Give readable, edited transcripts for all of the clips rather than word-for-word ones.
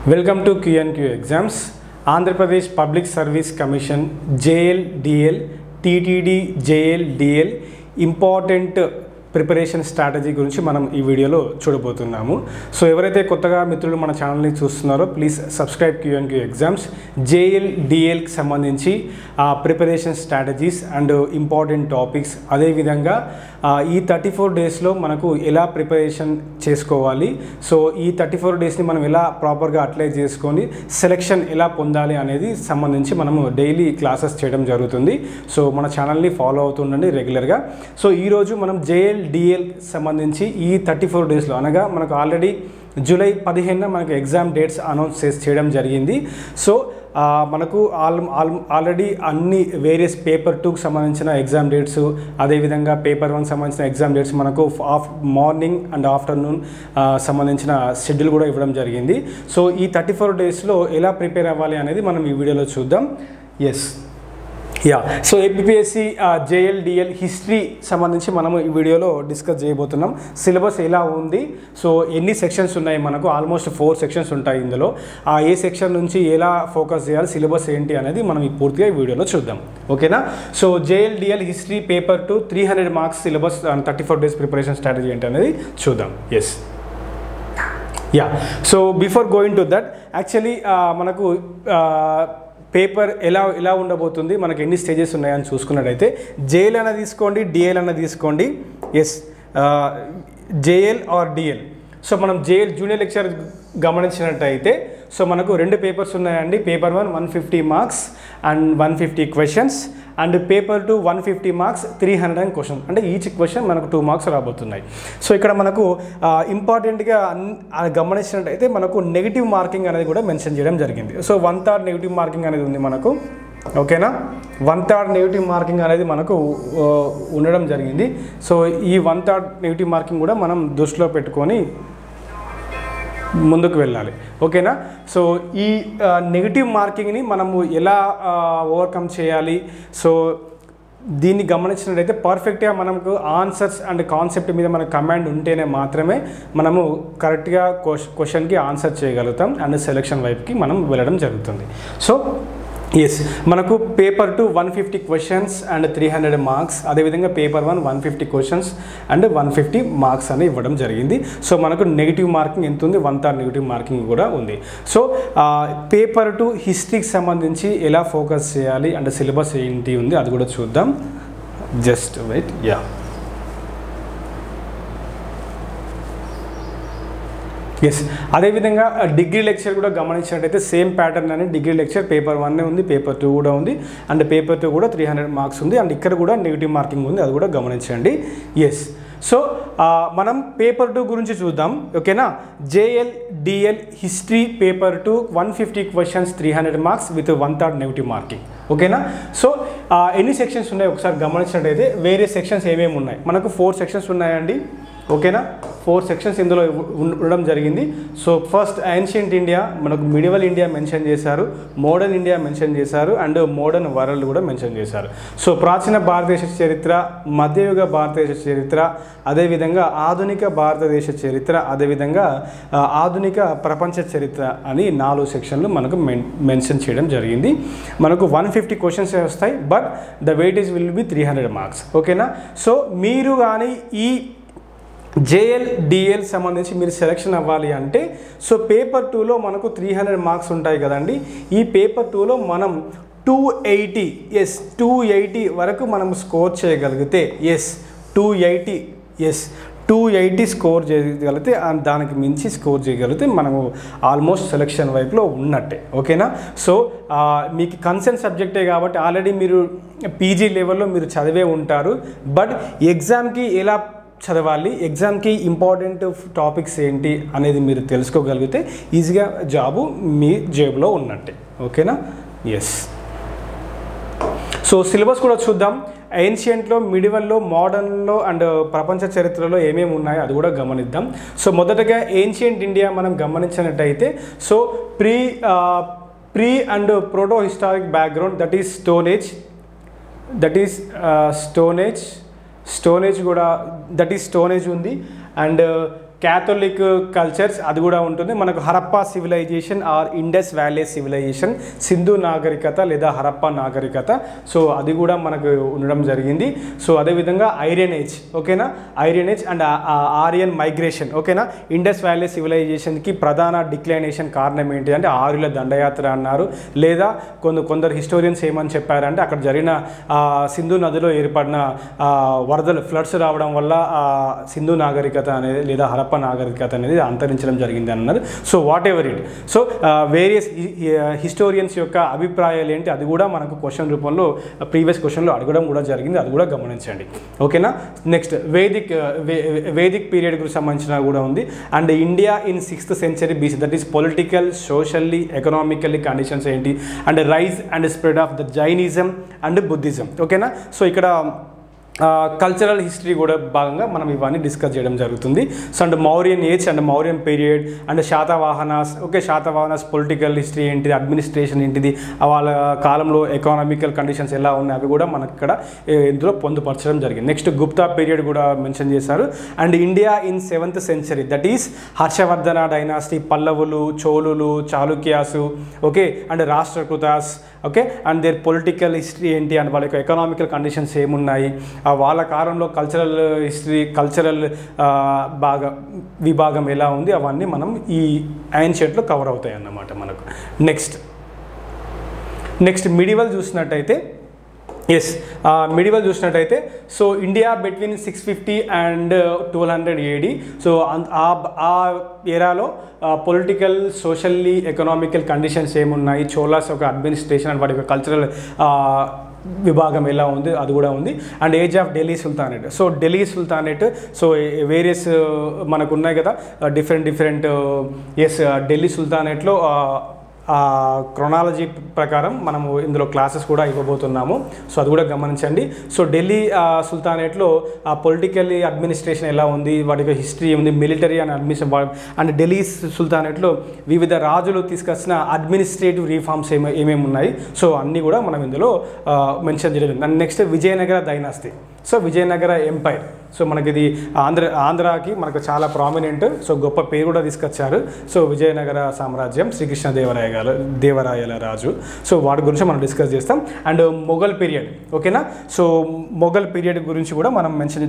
Welcome to Q&Q exams. Andhra Pradesh Public Service Commission, JL, DL, TTD, JL, DL, important preparation strategy గురించి మనం ఈ వీడియోలో చూడబోతున్నాము. So ఎవరైతే కొత్తగా మిత్రులు మన ఛానల్ని చూస్తున్నారో please subscribe Q&Q exams. JL, DLకి సంబంధించి preparation strategies and important topics, అదేవిధంగా ఈ 34 డేస్లో మనకు ఎలా ప్రిపరేషన్ చేసుకోవాలి, సో ఈ 34 డేస్ని మనం ఎలా ప్రాపర్గా అప్లై చేసుకొని సెలెక్షన్ ఎలా పొందాలి అనేది సంబంధించి మనము డైలీ క్లాసెస్ చేయడం జరుగుతుంది. సో మన ఛానల్ని ఫాలో అవుతుండండి రెగ్యులర్గా. సో ఈరోజు మనం JL, DL సంబంధించి ఈ 34 డేస్లో, అనగా మనకు ఆల్రెడీ జూలై 15న మనకు ఎగ్జామ్ డేట్స్ అనౌన్స్ చేయడం జరిగింది. సో మనకు ఆల్రెడీ అన్ని వేరియస్ పేపర్ 2కి సంబంధించిన ఎగ్జామ్ డేట్స్, అదేవిధంగా పేపర్ 1 సంబంధించిన ఎగ్జామ్ డేట్స్ మనకు మార్నింగ్ అండ్ ఆఫ్టర్నూన్ సంబంధించిన షెడ్యూల్ కూడా ఇవ్వడం జరిగింది. సో ఈ 34 డేస్లో ఎలా ప్రిపేర్ అవ్వాలి అనేది మనం ఈ వీడియోలో చూద్దాం. So APSC JL, DL history సంబంధించి మనము ఈ వీడియోలో డిస్కస్ చేయబోతున్నాం. సిలబస్ ఎలా ఉంది, సో ఎన్ని సెక్షన్స్ ఉన్నాయి, మనకు ఆల్మోస్ట్ 4 సెక్షన్స్ ఉంటాయి ఇందులో. ఏ సెక్షన్ నుంచి ఎలా ఫోకస్ చేయాలి, సిలబస్ ఏంటి అనేది మనం పూర్తిగా ఈ వీడియోలో చూద్దాం. ఓకేనా? So JL, DL history paper 2 300 marks syllabus 34 days preparation strategy ఏంటి అనేది చూద్దాం. So before going to that, actually మనకు పేపర్ ఎలా ఉండబోతుంది, మనకు ఎన్ని స్టేజెస్ ఉన్నాయని చూసుకున్నట్టయితే JL అన్న తీసుకోండి, DL అన్న తీసుకోండి. JL or DL. సో మనం JL జూనియర్ లెక్చర్ గమనించినట్టయితే, సో మనకు 2 పేపర్స్ ఉన్నాయండి. Paper 1 150 marks and 150 questions, and paper 2 150 marks 300 questions. అంటే ఈచ్ క్వశ్చన్ మనకు 2 మార్క్స్ రాబోతున్నాయి. సో ఇక్కడ మనకు ఇంపార్టెంట్గా గమనించినట్టయితే మనకు నెగిటివ్ మార్కింగ్ అనేది కూడా మెన్షన్ చేయడం జరిగింది. సో 1/3 నెగిటివ్ మార్కింగ్ అనేది ఉంది మనకు. ఓకేనా? 1/3 నెగిటివ్ మార్కింగ్ అనేది మనకు ఉండడం జరిగింది. సో ఈ 1/3 నెగిటివ్ మార్కింగ్ కూడా మనం దృష్టిలో పెట్టుకొని ముందుకు వెళ్ళాలి. ఓకేనా? సో ఈ నెగిటివ్ మార్కింగ్ని మనము ఎలా ఓవర్కమ్ చేయాలి, సో దీన్ని గమనించినట్లయితే పర్ఫెక్ట్గా మనకు ఆన్సర్స్ అండ్ కాన్సెప్ట్ మీద మన కమాండ్ ఉంటేనే మాత్రమే మనము కరెక్ట్గా క్వశ్చన్కి ఆన్సర్ చేయగలుగుతాం అండ్ సెలెక్షన్ వైపుకి మనం వెళ్ళడం జరుగుతుంది. సో మనకు పేపర్ 2 150 క్వశ్చన్స్ అండ్ 300 మార్క్స్, అదేవిధంగా పేపర్ 1 150 క్వశ్చన్స్ అండ్ 150 మార్క్స్ అని ఇవ్వడం జరిగింది. సో మనకు నెగిటివ్ మార్కింగ్ ఎంత ఉంది, 1/3 నెగిటివ్ మార్కింగ్ కూడా ఉంది. సో పేపర్ 2 హిస్టరీకి సంబంధించి ఎలా ఫోకస్ చేయాలి అండ్ సిలబస్ ఏంటి ఉంది అది కూడా చూద్దాం. Just wait. అదేవిధంగా డిగ్రీ లెక్చర్ కూడా గమనించినట్టయితే సేమ్ ప్యాటర్న్ అని డిగ్రీ లెక్చర్ పేపర్ 1 ఉంది, పేపర్ 2 కూడా ఉంది, అండ్ పేపర్ 2 కూడా 300 మార్క్స్ ఉంది, అండ్ ఇక్కడ కూడా నెగిటివ్ మార్కింగ్ ఉంది, అది కూడా గమనించండి. సో మనం పేపర్ 2 గురించి చూద్దాం. ఓకేనా? JL, DL history paper 2 150 questions 300 marks with 1/3 negative marking. ఓకేనా? సో ఎన్ని సెక్షన్స్ ఉన్నాయి ఒకసారి గమనించినట్టయితే వేరియస్ సెక్షన్స్ ఏమేమి ఉన్నాయి, మనకు 4 సెక్షన్స్ ఉన్నాయండి. ఓకేనా? 4 సెక్షన్స్ ఇందులో ఉండడం జరిగింది. సో ఫస్ట్ ఏన్షియంట్ ఇండియా, మనకు మిడివల్ ఇండియా మెన్షన్ చేశారు, మోడర్న్ ఇండియా మెన్షన్ చేశారు, అండ్ మోడర్న్ వరల్డ్ కూడా మెన్షన్ చేశారు. సో ప్రాచీన భారతదేశ చరిత్ర, మధ్యయుగ భారతదేశ చరిత్ర, అదేవిధంగా ఆధునిక భారతదేశ చరిత్ర, అదేవిధంగా ఆధునిక ప్రపంచ చరిత్ర అని 4 సెక్షన్లు మనకు మెన్షన్ చేయడం జరిగింది. మనకు 150 క్వశ్చన్స్ వస్తాయి, but the weightage will be 300 marks. ఓకేనా? సో మీరు కానీ ఈ JL, DL సంబంధించి మీరు సెలెక్షన్ అవ్వాలి అంటే, సో పేపర్ 2లో మనకు 300 మార్క్స్ ఉంటాయి కదండి. ఈ పేపర్ 2లో మనం 280 వరకు మనం స్కోర్ చేయగలిగితే, 280 స్కోర్ చేయగలిగితే, దానికి మించి స్కోర్ చేయగలిగితే మనము ఆల్మోస్ట్ సెలెక్షన్ వైపులో ఉన్నట్టే. ఓకేనా? సో మీకు కన్సర్న్ సబ్జెక్టే కాబట్టి ఆల్రెడీ మీరు PG లెవెల్లో మీరు చదివే ఉంటారు, బట్ ఎగ్జామ్కి ఎలా చదవాలి, ఎగ్జామ్కి ఇంపార్టెంట్ టాపిక్స్ ఏంటి అనేది మీరు తెలుసుకోగలిగితే ఈజీగా జాబు మీ జేబులో ఉన్నట్టే. ఓకేనా? సో సిలబస్ కూడా చూద్దాం. ఏన్షియంట్లో, మిడివల్లో, మోడర్న్లో అండ్ ప్రపంచ చరిత్రలో ఏమేమి ఉన్నాయో అది కూడా గమనిద్దాం. సో మొదటగా ఏన్షియంట్ ఇండియా మనం గమనించినట్టయితే, so pre and proto historic background, that is stone age కూడా, దట్ ఈస్ స్టోన్ ఏజ్ ఉంది. అండ్ క్యాథలిక్ కల్చర్స్ అది కూడా ఉంటుంది. మనకు Harappa civilization or Indus valley civilization, Sindhu నాగరికత లేదా హరప్పా నాగరికత, సో అది కూడా మనకు ఉండడం జరిగింది. సో అదేవిధంగా ఐరన్ ఏజ్, ఓకేనా, iron age and Aryan migration, ఓకేనా. ఇండస్ వ్యాలీ సివిలైజేషన్కి ప్రధాన డిక్లైనేషన్ కారణం ఏంటి అంటే ఆర్యుల దండయాత్ర అన్నారు. లేదా కొందరు హిస్టోరియన్స్ ఏమని చెప్పారంటే అక్కడ జరిగిన సింధు నదిలో ఏర్పడిన వరదలు, ఫ్లడ్స్ రావడం వల్ల సింధు నాగరికత అనేది లేదా హరప్పా నాగరికత అనేది అంతరించడం జరిగింది అన్నారు. So what ever it, so various historians యొక్క అభిప్రాయాలు ఏంటి అది కూడా మనకు క్వశ్చన్ రూపంలో ప్రీవియస్ క్వశ్చన్లో అడగడం కూడా జరిగింది, అది కూడా గమనించండి, ఓకేనా. నెక్స్ట్ వేదిక్ పీరియడ్ గురించి సంబంధించిన కూడా ఉంది. And India in 6th century BC, that is political, socially, economically conditions ఏంటి, and rise and spread of the Jainism and Buddhism, ఓకేనా. సో ఇక్కడ కల్చరల్ హిస్టరీ కూడా భాగంగా మనం ఇవన్నీ డిస్కస్ చేయడం జరుగుతుంది. So and Mauryan age and Mauryan period and Satavahanas, okay, Satavahanas political history ఏంటిది, అడ్మినిస్ట్రేషన్ ఏంటిది, వాళ్ళ కాలంలో ఎకనామికల్ కండిషన్స్ ఎలా ఉన్నాయి అవి కూడా మనకి ఇక్కడ ఇందులో పొందుపరచడం జరిగింది. నెక్స్ట్ గుప్తా పీరియడ్ కూడా మెన్షన్ చేశారు. And India in 7th century, that is Harshavardhana dynasty, పల్లవులు, చోళులు, Chalukyas, okay, and Rashtrakutas, okay, and their political history ఏంటి అండ్ వాళ్ళ యొక్క ఎకనామికల్ కండిషన్స్ ఏమున్నాయి, వాళ్ళ కాలంలో కల్చరల్ హిస్టరీ, కల్చరల్ విభాగం ఎలా ఉంది, అవన్నీ మనం ఈ యాన్షియంట్లో కవర్ అవుతాయి అన్నమాట మనకు. నెక్స్ట్ మిడివల్ చూసినట్టయితే, మిడివల్ చూసినట్టయితే so India between 650 and 1200 AD, so ఆ ఏరాలో పొలిటికల్, సోషల్లీ, ఎకనామికల్ కండిషన్స్ ఏమున్నాయి, చోళాస్ ఒక అడ్మినిస్ట్రేషన్ అండ్ వాటి యొక్క కల్చరల్ విభాగం ఎలా ఉంది అది కూడా ఉంది. And age of Delhi sultanate, so Delhi sultanate, so various మనకు ఉన్నాయి కదా డిఫరెంట్ ఢిల్లీ సుల్తానేట్లో క్రొనాలజీ ప్రకారం మనము ఇందులో క్లాసెస్ కూడా ఇవ్వబోతున్నాము, సో అది కూడా గమనించండి. సో ఢిల్లీ సుల్తానేట్లో పొలిటికల్లీ అడ్మినిస్ట్రేషన్ ఎలా ఉంది, వాటి యొక్క హిస్టరీ ఉంది, military and administration, and Delhi సుల్తానేట్లో వివిధ రాజులు తీసుకొచ్చిన అడ్మినిస్ట్రేటివ్ రిఫార్మ్స్ ఏమేమి ఉన్నాయి, సో అన్నీ కూడా మనం ఇందులో మెన్షన్ చేయడం. And next Vijayanagara dynasty, so Vijayanagara empire, so మనకి ఇది ఆంధ్రాకి మనకు చాలా ప్రామినెంట్, సో గొప్ప పేరు కూడా తీసుకొచ్చారు. సో విజయనగర సామ్రాజ్యం, శ్రీకృష్ణదేవరాయల రాజు, సో వాటి గురించి మనం డిస్కస్ చేస్తాం. అండ్ మొఘల్ పీరియడ్, ఓకేనా. సో మొఘల్ పీరియడ్ గురించి కూడా మనం mention,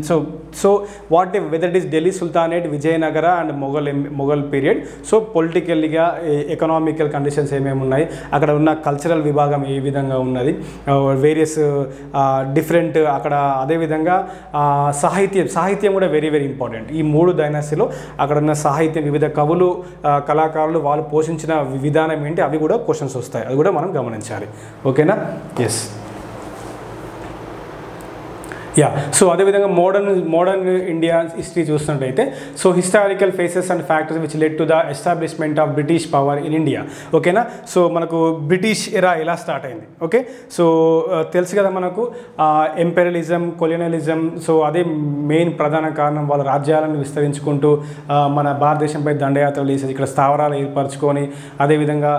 so what whether it is Delhi sultanate, Vijayanagara and Mughal period, so పొలిటికల్గా ఎకనామికల్ కండిషన్స్ ఏమేమి ఉన్నాయి, అక్కడ ఉన్న కల్చరల్ విభాగం ఏ విధంగా ఉన్నది, వేరియస్ డిఫరెంట్ అక్కడ, అదేవిధంగా సాహిత్యం కూడా వెరీ ఇంపార్టెంట్. ఈ 3 డైనాసిటీలో అక్కడ ఉన్న సాహిత్యం, వివిధ కవులు, కళాకారులు వాళ్ళు పోషించిన విధానం ఏంటి అవి కూడా క్వశ్చన్స్ వస్తాయి, అది కూడా మనం గమనించాలి, ఓకేనా. సో అదేవిధంగా మోడర్న్ ఇండియా హిస్టరీ చూసినట్టయితే, so historical faces and factors which led to the establishment of British power in India, ఓకేనా. సో మనకు బ్రిటిష్ ఎరా ఎలా స్టార్ట్ అయింది, ఓకే. సో తెలుసు కదా మనకు ఎంపెరియలిజం, కొలియనలిజం, సో అదే మెయిన్ ప్రధాన కారణం. వాళ్ళ రాజ్యాలను విస్తరించుకుంటూ మన భారతదేశంపై దండయాత్రలు చేసేది, ఇక్కడ స్థావరాలు ఏర్పరచుకొని, అదేవిధంగా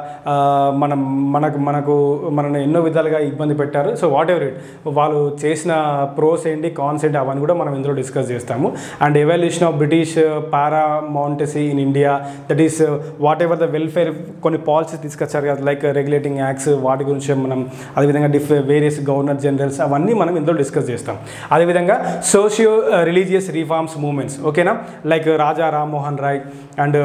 మనను ఎన్నో విధాలుగా ఇబ్బంది పెట్టారు. సో వాట్ ఎవర్ ఇట్, వాళ్ళు చేసిన ప్రోస్ ఏంటి, కాన్స్ ఏంటి, అవన్నీ కూడా మనం ఇందులో డిస్కస్ చేస్తాము. And evolution of British పారామౌంటసీ in India, that is what ever the welfare, కొన్ని పాలసీస్ తీసుకొచ్చారు కదా, లైక్ రెగ్యులేటింగ్ యాక్ట్స్, వాటి గురించి మనం, అదేవిధంగా వేరియస్ గవర్నర్ జనరల్స్, అవన్నీ మనం ఇందులో డిస్కస్ చేస్తాం. అదేవిధంగా సోషియో రిలీజియస్ రిఫార్మ్స్ మూవ్మెంట్స్, ఓకేనా, like Raja Rammohan Roy and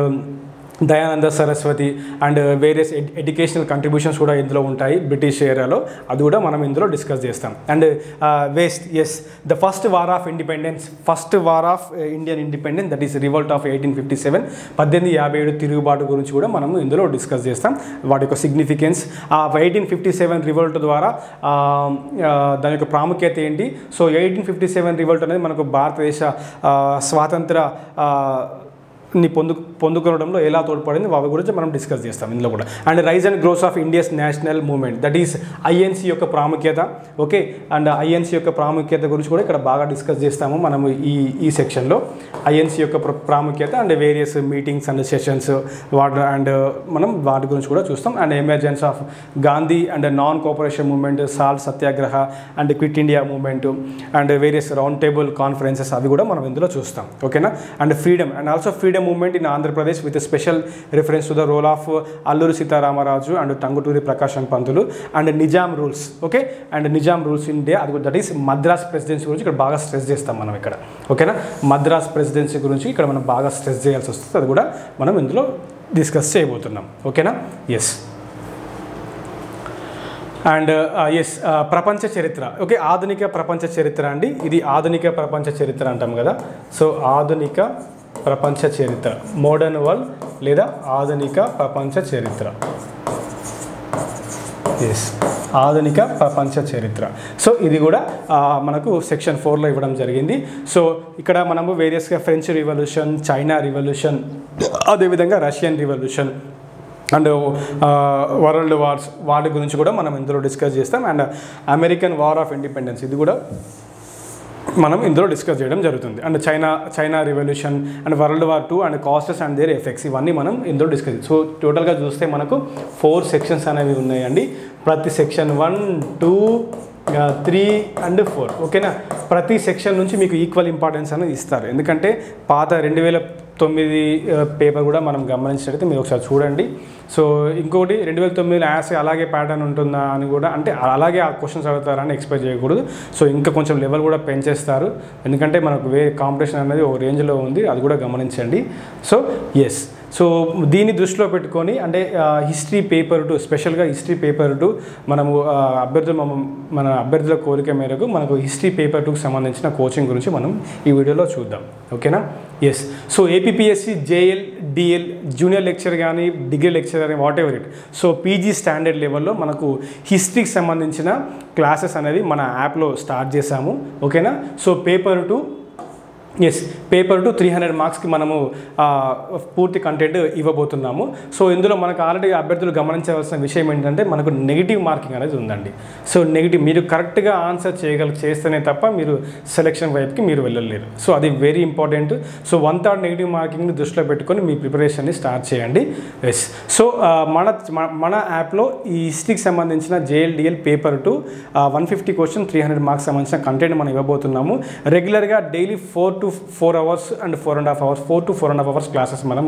Dayananda Saraswati and various educational contributions కూడా ఇందులో ఉంటాయి బ్రిటిష్ ఏరాలో, అది కూడా మనం ఇందులో డిస్కస్ చేస్తాం. And the first war of Indian independence, that is revolt of 1857, 1857 తిరుగుబాటు గురించి కూడా మనం ఇందులో డిస్కస్ చేస్తాం, వాటి యొక్క సిగ్నిఫికెన్స్. ఆ 1857 రివోల్ట్ ద్వారా దాని యొక్క ప్రాముఖ్యత ఏంటి. సో 1857 రివోల్ట్ అనేది మనకు భారతదేశ స్వాతంత్ర పొందుకోవడంలో ఎలా తోడ్పడింది వాటి గురించి మనం డిస్కస్ చేస్తాం ఇందులో కూడా. And rise and growth of India's national movement, that is INC యొక్క ప్రాముఖ్యత. ఓకే, అండ్ ఐఎన్సీ యొక్క ప్రాముఖ్యత గురించి కూడా ఇక్కడ బాగా డిస్కస్ చేస్తాము మనము ఈ సెక్షన్లో. ఐఎన్సీ యొక్క ప్రాముఖ్యత and various meetings and sessions and మనం వాటి గురించి కూడా చూస్తాం. And emergence of Gandhi and non cooperation movement, salt Satyagraha and quit India movement and various round table conferences అవి కూడా మనం ఇందులో చూస్తాం. ఓకేనా, and freedom and also freedom movement in Andhra Pradesh with special reference to the role of Alluri Sitaramaraju and Tanguturi Prakasam Pantulu and Nizam rules. Okay, and Nizam rules in India, అది that is Madras presidency గురించి ఇక్కడ బాగా స్ట్రెస్ చేస్తాం మనం ఇక్కడ. ఓకేనా, మద్రాస్ ప్రెసిడెన్సీ గురించి ఇక్కడ మనం బాగా స్ట్రెస్ చేయాల్సి వస్తుంది, అది కూడా మనం ఇందులో డిస్కస్ చేయబోతున్నాం. ఓకేనా, ఎస్. అండ్ ఎస్, ప్రపంచ చరిత్ర. ఓకే, ఆధునిక ప్రపంచ చరిత్ర అండి, ఇది ఆధునిక ప్రపంచ చరిత్ర అంటాం కదా. సో ఆధునిక ప్రపంచ చరిత్ర, మోడర్న్ వరల్డ్ లేదా ఆధునిక ప్రపంచ చరిత్ర. ఎస్, ఆధునిక ప్రపంచ చరిత్ర. సో ఇది కూడా మనకు సెక్షన్ 4లో ఇవ్వడం జరిగింది. సో ఇక్కడ మనము వేరియస్గా ఫ్రెంచ్ రివల్యూషన్, చైనా రివల్యూషన్, అదేవిధంగా Russian revolution and world wars వాటి గురించి కూడా మనం ఇందులో డిస్కస్ చేస్తాం. And American war of independence, ఇది కూడా మనం ఇందులో డిస్కస్ చేయడం జరుగుతుంది. And China revolution and world war 2 and castes and their effects, ఇవన్నీ మనం ఇందులో డిస్కస్. సో టోటల్గా చూస్తే మనకు 4 సెక్షన్స్ అనేవి ఉన్నాయండి. ప్రతి సెక్షన్ 1, 2, 3 అండ్ 4. ఓకేనా, ప్రతి సెక్షన్ నుంచి మీకు ఈక్వల్ ఇంపార్టెన్స్ అనేది ఇస్తారు. ఎందుకంటే పాత 2009 పేపర్ కూడా మనం గమనించినట్లయితే మీరు ఒకసారి చూడండి. సో ఇంకోటి 2009 యాస్ అలాగే ప్యాటర్న్ ఉంటుందా అని కూడా, అంటే అలాగే ఆ క్వశ్చన్స్ అడుగుతారని ఎక్స్పెక్ట్ చేయకూడదు. సో ఇంకా కొంచెం లెవెల్ కూడా పెంచేస్తారు, ఎందుకంటే మనకు కాంపిటీషన్ అనేది ఒక రేంజ్లో ఉంది, అది కూడా గమనించండి. సో ఎస్, సో దీన్ని దృష్టిలో పెట్టుకొని అంటే హిస్టరీ పేపర్ 2, స్పెషల్గా హిస్టరీ పేపర్ 2 మనము మన అభ్యర్థుల కోరిక మేరకు మనకు హిస్టరీ పేపర్ 2కి సంబంధించిన కోచింగ్ గురించి మనం ఈ వీడియోలో చూద్దాం. ఓకేనా, yes. So APPSC JL, DL, junior lecture కానీ డిగ్రీ లెక్చర్ కానీ whatever it, so PG standard లెవెల్లో మనకు హిస్టరీకి సంబంధించిన క్లాసెస్ అనేది మన యాప్లో స్టార్ట్ చేశాము. ఓకేనా, సో పేపర్ 2 ఎస్, పేపర్ 2 300 మార్క్స్కి మనము పూర్తి కంటెంట్ ఇవ్వబోతున్నాము. సో ఇందులో మనకు ఆల్రెడీ అభ్యర్థులు గమనించవలసిన విషయం ఏంటంటే మనకు నెగిటివ్ మార్కింగ్ అనేది ఉందండి. సో నెగిటివ్, మీరు కరెక్ట్గా ఆన్సర్ చేస్తేనే తప్ప మీరు సెలెక్షన్ వైపుకి మీరు వెళ్ళలేరు. సో అది వెరీ ఇంపార్టెంట్. సో 1/3 నెగిటివ్ మార్కింగ్ని దృష్టిలో పెట్టుకొని మీ ప్రిపరేషన్ని స్టార్ట్ చేయండి. ఎస్, సో మన యాప్లో ఈ హిస్టరీకి సంబంధించిన జేఎల్డిఎల్ పేపర్ 2 150 క్వశ్చన్ 300 మార్క్స్ సంబంధించిన కంటెంట్ మనం ఇవ్వబోతున్నాము. రెగ్యులర్గా daily 4 to 4 hours and 4.5 hours, 4 to 4.5 hours classes మనం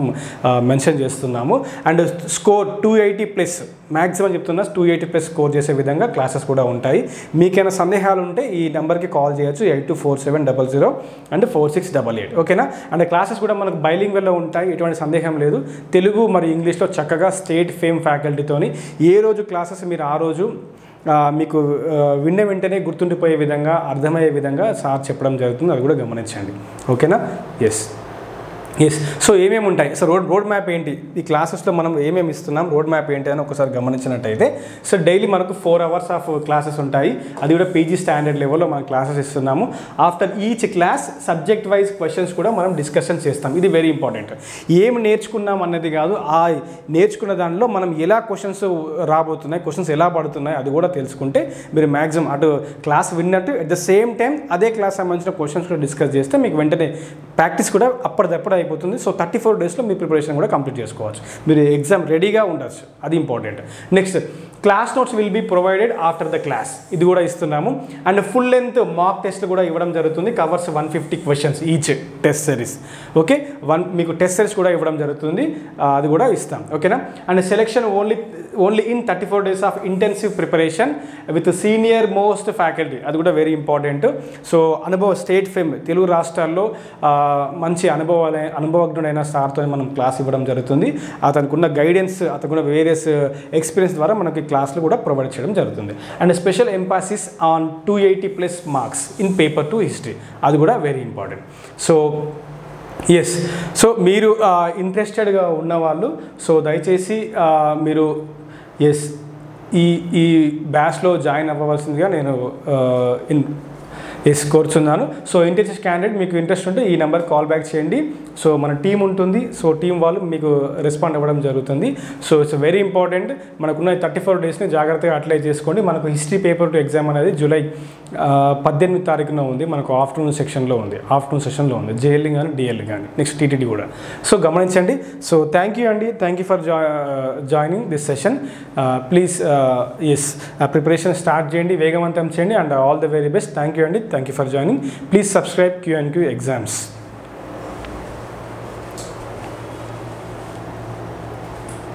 మెన్షన్ చేస్తున్నాము. అండ్ స్కోర్ 280+ మ్యాక్సిమం చెప్తున్నా 280+ స్కోర్ చేసే విధంగా క్లాసెస్ కూడా ఉంటాయి. మీకైనా సందేహాలు ఉంటే ఈ నెంబర్కి కాల్ చేయొచ్చు, 824700 and 4688. ఓకేనా, అండ్ క్లాసెస్ కూడా మనకు బైలింగ్వెల్లో ఉంటాయి, ఎటువంటి సందేహం లేదు. తెలుగు మరియు ఇంగ్లీష్లో చక్కగా స్టేట్ ఫేమ్ ఫ్యాకల్టీతోని ఏ రోజు క్లాసెస్ మీరు ఆ రోజు మీకు విన్న వెంటనే గుర్తుండిపోయే విధంగా, అర్థమయ్యే విధంగా సార్ చెప్పడం జరుగుతుంది, అది కూడా గమనించండి. ఓకేనా, ఎస్. సో ఏమేమి ఉంటాయి, సో రోడ్ మ్యాప్ ఏంటి, ఈ క్లాసెస్లో మనం ఏమేమి ఇస్తున్నాం, రోడ్ మ్యాప్ ఏంటి అని ఒకసారి గమనించినట్టయితే, సో డైలీ మనకు 4 hours ఆఫ్ క్లాసెస్ ఉంటాయి, అది కూడా పీజీ స్టాండర్డ్ లెవెల్లో మనం క్లాసెస్ ఇస్తున్నాము. After each class subject wise questions కూడా మనం డిస్కషన్ చేస్తాం. ఇది వెరీ ఇంపార్టెంట్. ఏం నేర్చుకున్నాం అన్నది కాదు, ఆ నేర్చుకున్న దానిలో మనం ఎలా క్వశ్చన్స్ రాబోతున్నాయి, క్వశ్చన్స్ ఎలా పడుతున్నాయి అది కూడా తెలుసుకుంటే మీరు మ్యాక్సిమం అటు క్లాస్ విన్నట్టు అట్ ద సేమ్ టైం అదే క్లాస్ సంబంధించిన క్వశ్చన్స్ కూడా డిస్కస్ చేస్తే మీకు వెంటనే ప్రాక్టీస్ కూడా అప్పటిదప్పుడు అయిపోతుంది. సో 34 daysలో మీ ప్రిపరేషన్ కూడా కంప్లీట్ చేసుకోవచ్చు, మీరు ఎగ్జామ్ రెడీగా ఉండొచ్చు, అది important. Next, class notes will be provided after the class, ఇది కూడా ఇస్తున్నాము. అండ్ ఫుల్ లెంత్ మాక్ టెస్ట్లు కూడా ఇవ్వడం జరుగుతుంది, covers 150 questions each test series. Okay, మీకు టెస్ట్ సిరీస్ కూడా ఇవ్వడం జరుగుతుంది, అది కూడా ఇస్తాం. ఓకేనా, and selection only in 34 days of intensive preparation with senior most faculty, అది కూడా very important. So state fame Telugu రాష్ట్రాల్లో మంచి అనుభవజ్ఞుడైన సార్తో మనం క్లాస్ ఇవ్వడం జరుగుతుంది. అతనుకున్న గైడెన్స్, అతనుకున్న వేరియస్ ఎక్స్పీరియన్స్ ద్వారా మనకి క్లాసులు కూడా ప్రొవైడ్ చేయడం జరుగుతుంది. And special Mphasis on 280+ marks in paper 2 history, అది కూడా very important. So yes, so మీరు ఇంట్రెస్టెడ్గా ఉన్నవాళ్ళు సో దయచేసి మీరు ఎస్ ఈ బ్యాచ్లో జాయిన్ అవ్వవలసిందిగా నేను కోరుచున్నాను. సో ఇంట్రెస్ట్ క్యాండిడేట్ మీకు ఇంట్రెస్ట్ ఉంటే ఈ నెంబర్ కాల్ బ్యాక్ చేయండి. సో మన టీం ఉంటుంది. సో టీం వాళ్ళు మీకు రెస్పాండ్ అవ్వడం జరుగుతుంది. So it's very important. మనకున్న 34 డేస్ని జాగ్రత్తగా అప్లై చేసుకోండి. మనకు హిస్టరీ పేపర్ 2 ఎగ్జామ్ అనేది జూలై 18 తారీఖున ఉంది. మనకు ఆఫ్టర్నూన్ సెషన్లో ఉంది జేఎల్ఈ కానీ డిఎల్ఈ కానీ నెక్స్ట్ టీటీడీ కూడా. సో గమనించండి. సో థ్యాంక్ యూ అండి, thank you for joining this session. Please preparation start చేయండి, వేగవంతం చేయండి. And all the very best. Thank you అండి, thank you for joining. Please subscribe Q&Q exams.